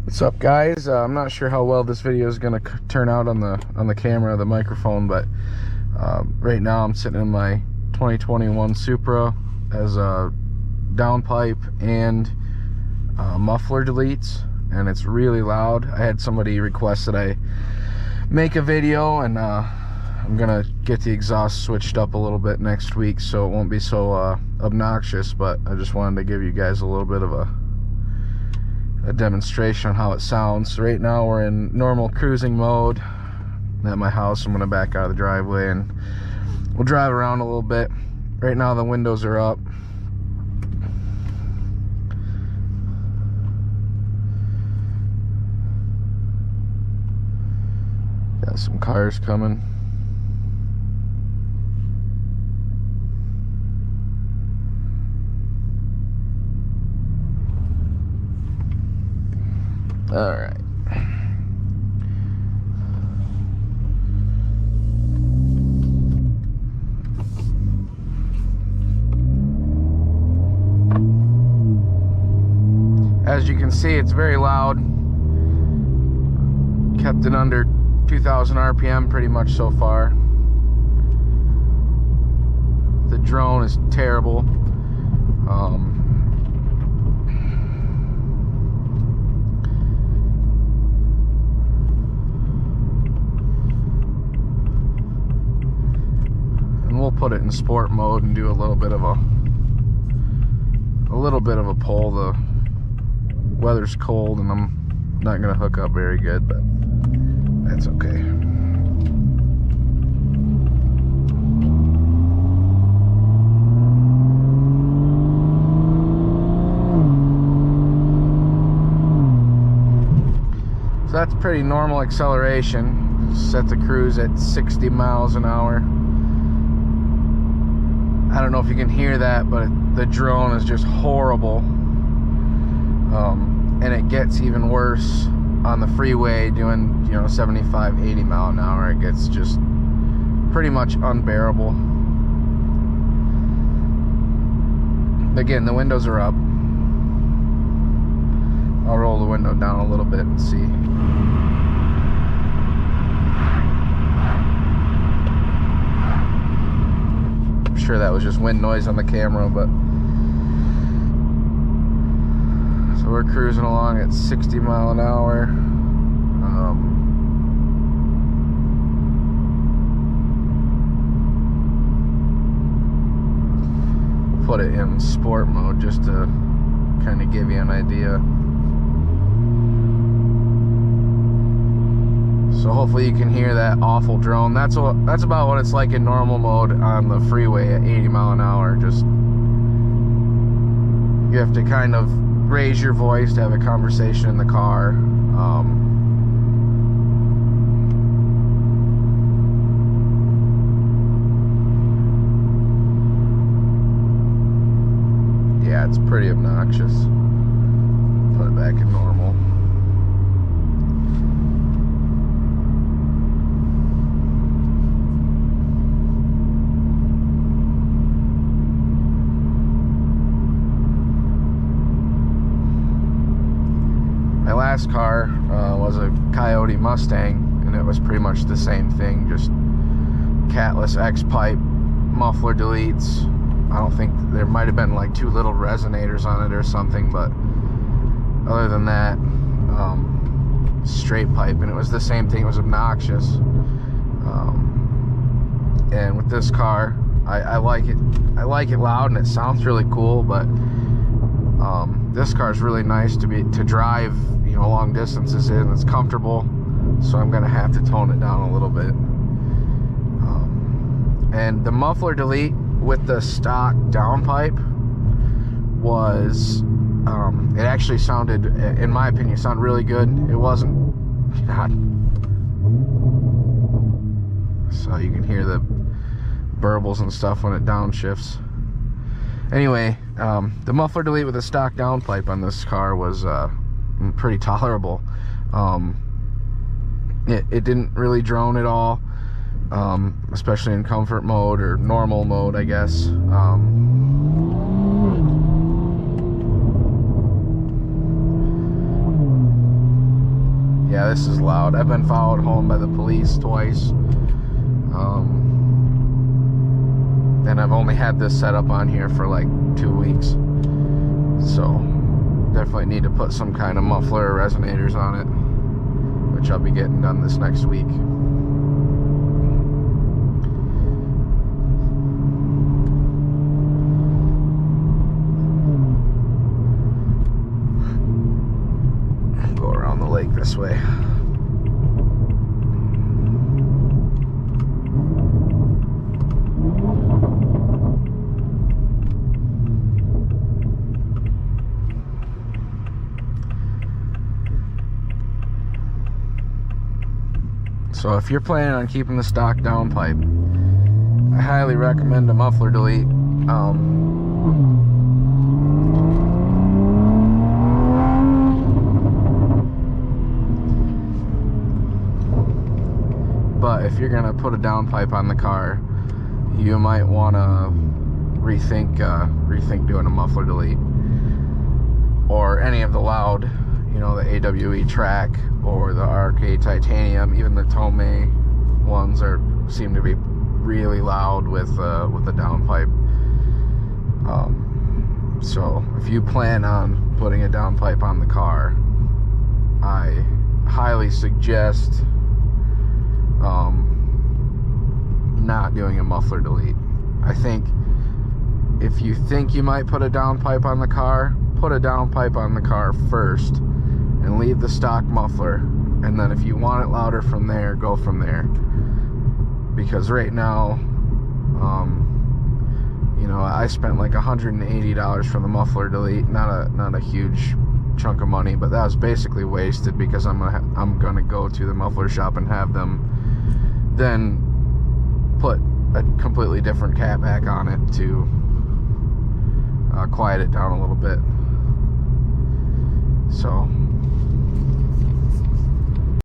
What's up, guys? I'm not sure how well this video is going to turn out on the camera, the microphone, but right now I'm sitting in my 2021 Supra as a downpipe and muffler deletes, and it's really loud. I had somebody request that I make a video, and I'm gonna get the exhaust switched up a little bit next week so it won't be so obnoxious, but I just wanted to give you guys a little bit of a demonstration on how it sounds. So right now we're in normal cruising mode at my house. I'm gonna back out of the driveway and we'll drive around a little bit. Right now the windows are up. Got some cars coming. All right. As you can see, it's very loud. Kept it under 2,000 RPM pretty much so far. The drone is terrible. We'll put it in sport mode and do a little bit of a pull. The weather's cold and I'm not gonna hook up very good, but that's okay. So that's pretty normal acceleration. Set the cruise at 60 miles an hour. I don't know if you can hear that, but the drone is just horrible. And it gets even worse on the freeway doing, 75, 80 mile an hour. It gets just pretty much unbearable. Again, the windows are up. I'll roll the window down a little bit and see. Sure that was just wind noise on the camera, but so we're cruising along at 60 mile an hour. Put it in sport mode just to kind of give you an idea. hopefully you can hear that awful drone. That's about what it's like in normal mode on the freeway at 80 mile an hour. Just, you have to kind of raise your voice to have a conversation in the car. Yeah, it's pretty obnoxious. Put it back in normal. My last car was a Coyote Mustang, and it was pretty much the same thing, just catless X-pipe, muffler deletes. I don't think, there might have been like 2 little resonators on it or something, but other than that, straight pipe, and it was the same thing. It was obnoxious. And with this car, I like it loud and it sounds really cool, but this car is really nice to drive, you know, long distances in. It's comfortable, so I'm gonna have to tone it down a little bit. And the muffler delete with the stock downpipe was, it actually sounded, in my opinion, sounded really good. It wasn't, so you can hear the burbles and stuff when it downshifts. Anyway, the muffler delete with the stock downpipe on this car was pretty tolerable. It didn't really drone at all, especially in comfort mode or normal mode, I guess. Yeah, this is loud. I've been followed home by the police twice. And I've only had this set up on here for like 2 weeks. So definitely need to put some kind of muffler or resonators on it, which I'll be getting done this next week. Go around the lake this way. So if you're planning on keeping the stock downpipe, I highly recommend a muffler delete. But if you're gonna put a downpipe on the car, you might want to rethink doing a muffler delete, or any of the loud, you know, the AWE track or the RK titanium. Even the Tomei ones seem to be really loud with the downpipe. So if you plan on putting a downpipe on the car, I highly suggest not doing a muffler delete. I think if you think you might put a downpipe on the car, put a downpipe on the car first and leave the stock muffler, and then if you want it louder from there, go from there. Because right now, you know, I spent like $180 for the muffler delete. Not a huge chunk of money, but that was basically wasted, because I'm gonna go to the muffler shop and have them then put a completely different cat back on it to quiet it down a little bit. So